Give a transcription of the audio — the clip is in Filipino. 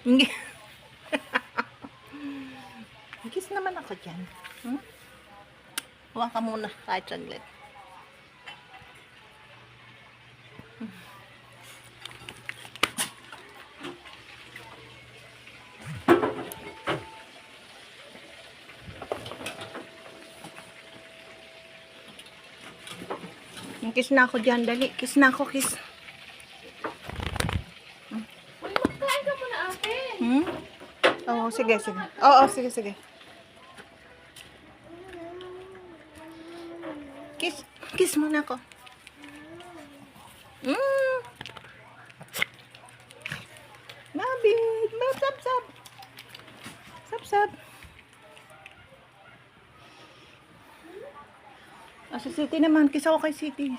Hindi. Kiss naman ako dyan. Huwag ka muna kahit saglit. Kiss na ako dyan. Dali. Kiss na ako. Kiss. Uy, magkain ka muna, ate. Oo, sige, sige. Oo, sige, sige. Kiss. Kiss muna ako. Mabit. Sap, sap. Sap, sap. Si City naman. Kiss ako kay City.